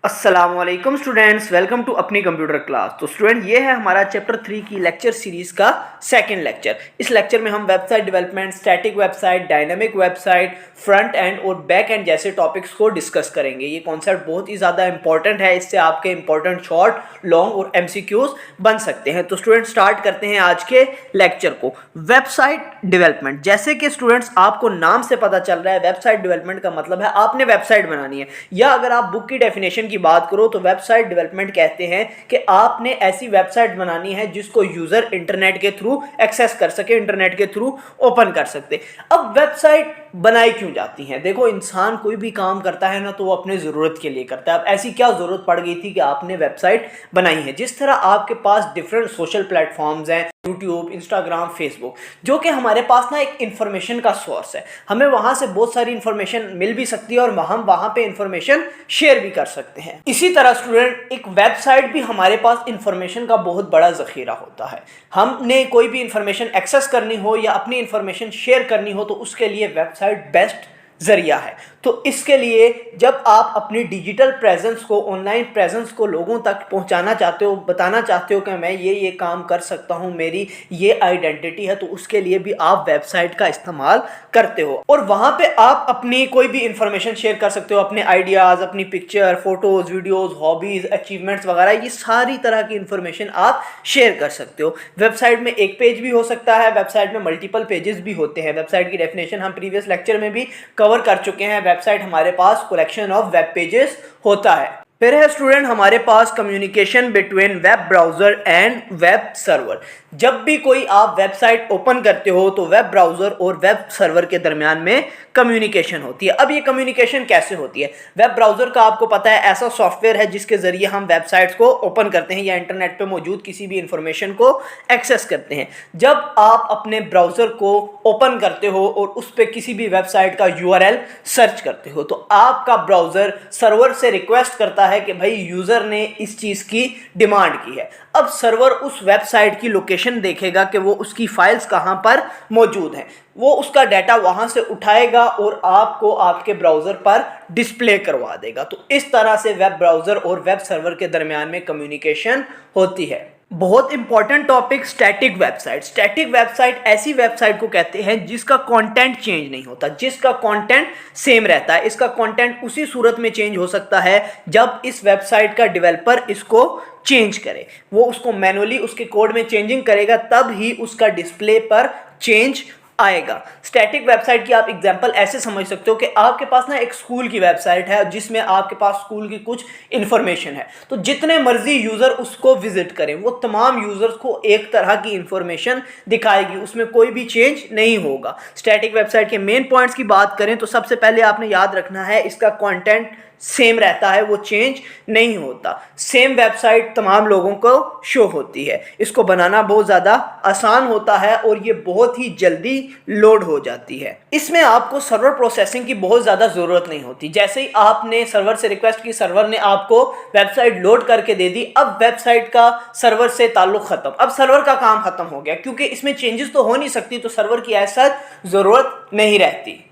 अस्सलामुअलैकुम students, welcome to अपनी computer class. तो स्टूडेंट, ये है हमारा चैप्टर 3 की लेक्चर सीरीज़ का सेकंड लेक्चर। इस लेक्चर में हम website development, static website, dynamic website, front end और बैक एंड जैसे टॉपिक्स को डिस्कस करेंगे। ये कॉन्सेप्ट बहुत ही ज़्यादा इंपॉर्टेंट है, इससे आपके इंपॉर्टेंट शॉर्ट, लॉन्ग और MCQs बन सकते हैं। तो स्टूडेंट, स्टार्ट करते हैं आज के लेक्चर को। वेबसाइट डेवलपमेंट, जैसे कि स्टूडेंट्स आपको नाम से पता चल रहा है, वेबसाइट डेवलपमेंट का मतलब है आपने वेबसाइट बनानी है, या अगर आप बुक की डेफिनेशन की बात करो तो वेबसाइट डेवलपमेंट कहते हैं कि आपने ऐसी वेबसाइट बनानी है जिसको यूजर इंटरनेट के थ्रू एक्सेस कर सके, इंटरनेट के थ्रू ओपन कर सकते। अब वेबसाइट बनाई क्यों जाती हैं? देखो, इंसान कोई भी काम करता है ना तो वो अपने ज़रूरत के लिए करता है। अब ऐसी क्या ज़रूरत पड़ गई थी कि आपने वेबसाइट बनाई है? जिस तरह आपके पास डिफरेंट सोशल प्लेटफॉर्म्स हैं, यूट्यूब, इंस्टाग्राम, फेसबुक, जो कि हमारे पास ना एक इन्फॉर्मेशन का सोर्स है, हमें वहाँ से बहुत सारी इन्फॉर्मेशन मिल भी सकती है और हम वहाँ पे इन्फॉर्मेशन शेयर भी कर सकते हैं। इसी तरह स्टूडेंट, एक वेबसाइट भी हमारे पास इन्फॉर्मेशन का बहुत बड़ा ज़खीरा होता है। हमने कोई भी इन्फॉर्मेशन एक्सेस करनी हो या अपनी इन्फॉर्मेशन शेयर करनी हो तो उसके लिए वेबसाइट बेस्ट जरिया है। तो इसके लिए जब आप अपनी डिजिटल प्रेजेंस को, ऑनलाइन प्रेजेंस को लोगों तक पहुंचाना चाहते हो, बताना चाहते हो कि मैं ये काम कर सकता हूं, मेरी ये आइडेंटिटी है, तो उसके लिए भी आप वेबसाइट का इस्तेमाल करते हो। और वहां पे आप अपनी कोई भी इंफॉर्मेशन शेयर कर सकते हो, अपने आइडियाज़, अपनी picture, photos, videos, hobbies, achievements वगैरह, ये सारी तरह की इंफॉर्मेशन आप शेयर कर सकते हो। वेबसाइट में एक पेज भी हो सकता है, वेबसाइट में मल्टीपल पेजेस भी होते हैं। वेबसाइट की डेफिनेशन हम प्रीवियस लेक्चर में भी कवर कर चुके हैं। वेबसाइट हमारे पास कलेक्शन ऑफ वेब पेजेस होता है। फिर है स्टूडेंट हमारे पास communication between web browser and web server. जब भी कोई आप वेबसाइट ओपन करते हो तो वेब ब्राउज़र और वेब सर्वर के दरमियान में कम्युनिकेशन होती है। अब ये कम्युनिकेशन कैसे होती है? वेब ब्राउज़र का आपको पता है ऐसा सॉफ्टवेयर है जिसके ज़रिए हम वेबसाइट्स को ओपन करते हैं या इंटरनेट पे मौजूद किसी भी इंफॉर्मेशन को एक्सेस करते हैं। जब आप अपने ब्राउज़र को ओपन करते हो और उस पर किसी भी वेबसाइट का URL सर्च करते हो तो आपका ब्राउज़र सर्वर से रिक्वेस्ट करता है कि भाई यूज़र ने इस चीज़ की डिमांड की है। अब सर्वर उस वेबसाइट की लोकेशन देखेगा कि वो उसकी फाइल्स कहाँ पर मौजूद हैं, वो उसका डाटा वहाँ से उठाएगा और आपको आपके ब्राउज़र पर डिस्प्ले करवा देगा। तो इस तरह से वेब ब्राउज़र और वेब सर्वर के दरमियान में कम्युनिकेशन होती है। बहुत important topic, static website. Static website ऐसी वेबसाइट को कहते हैं जिसका कंटेंट चेंज नहीं होता, जिसका कंटेंट सेम रहता है। इसका कंटेंट उसी सूरत में चेंज हो सकता है जब इस वेबसाइट का डेवलपर इसको चेंज करे। वो उसको मैनुअली उसके कोड में चेंजिंग करेगा, तब ही उसका डिस्प्ले पर चेंज आएगा। स्टैटिक वेबसाइट की आप एग्जांपल ऐसे समझ सकते हो कि आपके पास ना एक स्कूल की वेबसाइट है जिसमें आपके पास स्कूल की कुछ इंफॉर्मेशन है, तो जितने मर्जी यूजर उसको विजिट करें वो तमाम यूजर्स को एक तरह की इंफॉर्मेशन दिखाएगी, उसमें कोई भी चेंज नहीं होगा। स्टैटिक वेबसाइट के मेन पॉइंट्स की बात करें तो सबसे पहले आपने याद रखना है इसका कंटेंट सेम रहता है, वो चेंज नहीं होता। सेम वेबसाइट तमाम लोगों को शो होती है। इसको बनाना बहुत ज़्यादा आसान होता है और ये बहुत ही जल्दी लोड हो जाती है। इसमें आपको सर्वर प्रोसेसिंग की बहुत ज़्यादा ज़रूरत नहीं होती। जैसे ही आपने सर्वर से रिक्वेस्ट की, सर्वर ने आपको वेबसाइट लोड करके दे दी। अब वेबसाइट का सर्वर से ताल्लुक ख़त्म, अब सर्वर का काम ख़त्म हो गया, क्योंकि इसमें चेंजेस तो हो नहीं सकती, तो सर्वर की ऐसा ज़रूरत नहीं रहती।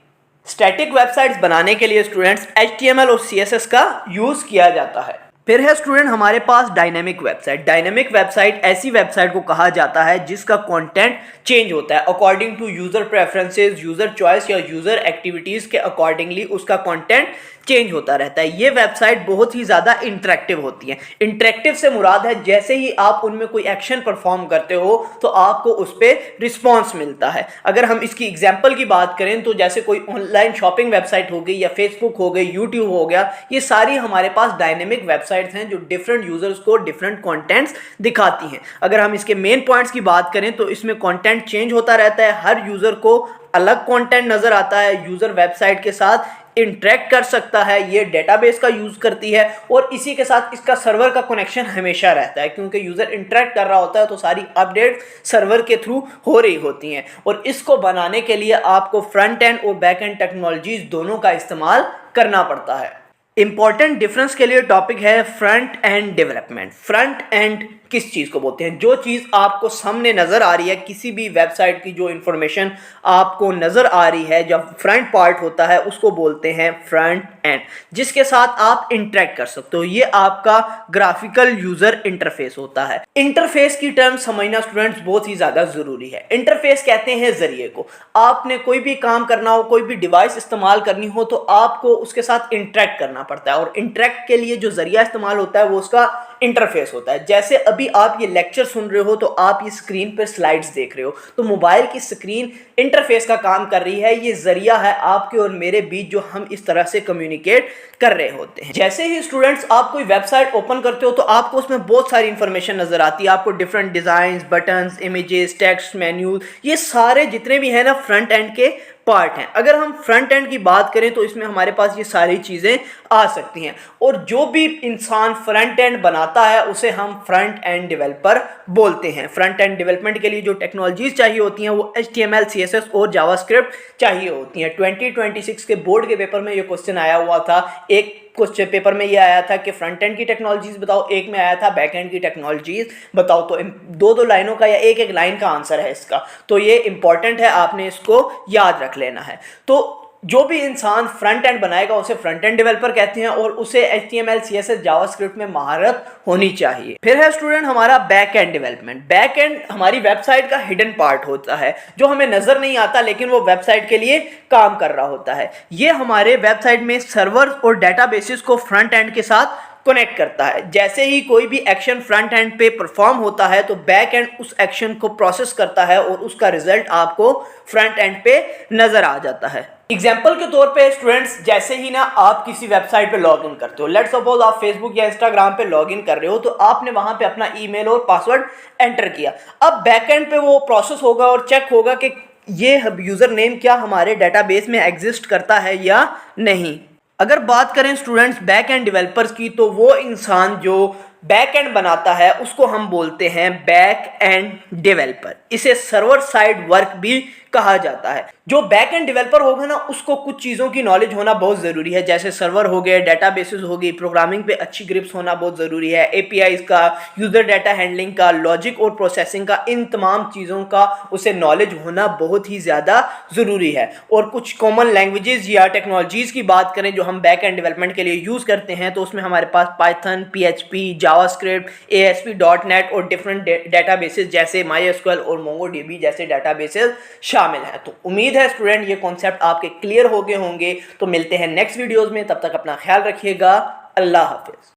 स्टैटिक वेबसाइट्स बनाने के लिए स्टूडेंट्स HTML और CSS का यूज़ किया जाता है। फिर है स्टूडेंट हमारे पास डायनेमिक वेबसाइट। डायनेमिक वेबसाइट ऐसी वेबसाइट को कहा जाता है जिसका कंटेंट चेंज होता है according to user preferences, user choice या यूज़र एक्टिविटीज़ के अकॉर्डिंगली उसका कंटेंट चेंज होता रहता है। ये वेबसाइट बहुत ही ज़्यादा इंटरेक्टिव होती है। इंटरेक्टिव से मुराद है जैसे ही आप उनमें कोई एक्शन परफॉर्म करते हो तो आपको उस पर रिस्पॉन्स मिलता है। अगर हम इसकी एग्जाम्पल की बात करें तो जैसे कोई ऑनलाइन शॉपिंग वेबसाइट हो गई या फेसबुक हो गई, यूट्यूब हो गया, ये सारी हमारे पास डायनेमिक वेबसाइट्स हैं जो डिफरेंट यूजर्स को डिफरेंट कंटेंट्स दिखाती हैं। अगर हम इसके मेन पॉइंट्स की बात करें तो इसमें कंटेंट चेंज होता रहता है, हर यूजर को अलग कंटेंट नजर आता है, यूजर वेबसाइट के साथ इंटरेक्ट कर सकता है, ये डेटाबेस का यूज करती है और इसी के साथ इसका सर्वर का कनेक्शन हमेशा रहता है, क्योंकि यूजर इंटरेक्ट कर रहा होता है तो सारी अपडेट सर्वर के थ्रू हो रही होती हैं। और इसको बनाने के लिए आपको फ्रंट एंड और बैक एंड टेक्नोलॉजीज दोनों का इस्तेमाल करना पड़ता है। इंपॉर्टेंट डिफरेंस के लिए टॉपिक है front end development. Front end किस चीज़ को बोलते हैं। जो चीज़ आपको सामने नज़र आ रही है, किसी भी वेबसाइट की जो इन्फॉर्मेशन आपको नज़र आ रही है, जब फ्रंट पार्ट होता है उसको बोलते हैं फ्रंट एंड, जिसके साथ आप इंटरेक्ट कर सकते हो। ये आपका ग्राफिकल यूजर इंटरफेस होता है। इंटरफेस की टर्म समझना स्टूडेंट्स बहुत ही ज़्यादा ज़रूरी है। इंटरफेस कहते हैं ज़रिए को। आपने कोई भी काम करना हो, कोई भी डिवाइस इस्तेमाल करनी हो, तो आपको उसके साथ इंटरेक्ट करना पड़ता है, और इंटरेक्ट के लिए जो जरिया इस्तेमाल होता है वो उसका इंटरफेस होता है। जैसे अभी आप ये लेक्चर सुन रहे हो तो आप ये स्क्रीन पर स्लाइड्स देख रहे हो, तो मोबाइल की स्क्रीन इंटरफेस का काम कर रही है। ये जरिया है आपके और मेरे बीच, जो हम इस तरह से कम्युनिकेट कर रहे होते हैं। जैसे ही स्टूडेंट्स आप कोई वेबसाइट ओपन करते हो तो आपको उसमें बहुत सारी इंफॉर्मेशन नजर आती है। आपको different design, buttons, images, text, menu, ये सारे जितने भी है ना फ्रंट एंड के पार्ट हैं। अगर हम फ्रंट एंड की बात करें तो इसमें हमारे पास ये सारी चीज़ें आ सकती हैं, और जो भी इंसान फ्रंट एंड बनाता है उसे हम फ्रंट एंड डेवलपर बोलते हैं। फ्रंट एंड डेवलपमेंट के लिए जो टेक्नोलॉजीज चाहिए होती हैं वो HTML, CSS और जावास्क्रिप्ट चाहिए होती हैं। 2026 के बोर्ड के पेपर में ये क्वेश्चन आया हुआ था। एक क्वेश्चन पेपर में ये आया था कि फ्रंट एंड की टेक्नोलॉजीज बताओ, एक में आया था बैक एंड की टेक्नोलॉजीज बताओ। तो दो दो लाइनों का या एक एक लाइन का आंसर है इसका, तो ये इंपॉर्टेंट है, आपने इसको याद रख लेना है। तो जो भी इंसान फ्रंट एंड बनाएगा उसे फ्रंट एंड डेवलपर कहते हैं, और उसे HTML, CSS, जावास्क्रिप्ट में महारत होनी चाहिए। फिर है स्टूडेंट हमारा back and development. Back and हमारी वेबसाइट का हिडन पार्ट होता है, जो हमें नजर नहीं आता लेकिन वो वेबसाइट के लिए काम कर रहा होता है। ये हमारे वेबसाइट में सर्वर और डेटाबेसेस को फ्रंट एंड के साथ कनेक्ट करता है। जैसे ही कोई भी एक्शन फ्रंट एंड पे परफॉर्म होता है तो बैक एंड उस एक्शन को प्रोसेस करता है और उसका रिजल्ट आपको फ्रंट एंड पे नजर आ जाता है। एग्जाम्पल के तौर पे स्टूडेंट्स, जैसे ही ना आप किसी वेबसाइट पे लॉग इन करते हो, लेट्स सपोज आप फेसबुक या इंस्टाग्राम पे लॉग इन कर रहे हो, तो आपने वहां पे अपना ईमेल और पासवर्ड एंटर किया। अब बैक एंड पे वो प्रोसेस होगा और चेक होगा कि ये यूजर नेम क्या हमारे डेटाबेस में एग्जिस्ट करता है या नहीं। अगर बात करें स्टूडेंट्स बैक एंड डेवलपर्स की, तो वो इंसान जो बैक एंड बनाता है उसको हम बोलते हैं बैक एंड डेवलपर। इसे सर्वर साइड वर्क भी कहा जाता है। जो बैक एंड डेवलपर होगा ना, उसको कुछ चीज़ों की नॉलेज होना बहुत ज़रूरी है, जैसे सर्वर हो गए, डेटाबेसेस हो गई, प्रोग्रामिंग पे अच्छी ग्रिप्स होना बहुत ज़रूरी है, APIs का, यूज़र डाटा हैंडलिंग का, लॉजिक और प्रोसेसिंग का, इन तमाम चीज़ों का उसे नॉलेज होना बहुत ही ज़्यादा ज़रूरी है। और कुछ कॉमन लैंग्वेजेस या टेक्नोलॉजीज़ की बात करें जो हम बैक एंड डेवलपमेंट के लिए यूज़ करते हैं, तो उसमें हमारे पास पाइथन, PHP, जावास्क्रिप्ट, ASP.NET और डिफरेंट डेटाबेसेस जैसे MySQL और MongoDB जैसे डेटाबेसेस शामिल हैं। तो उम्मीद है स्टूडेंट ये कॉन्सेप्ट आपके क्लियर हो गए होंगे। तो मिलते हैं नेक्स्ट वीडियोस में, तब तक अपना ख्याल रखिएगा। अल्लाह हाफिज।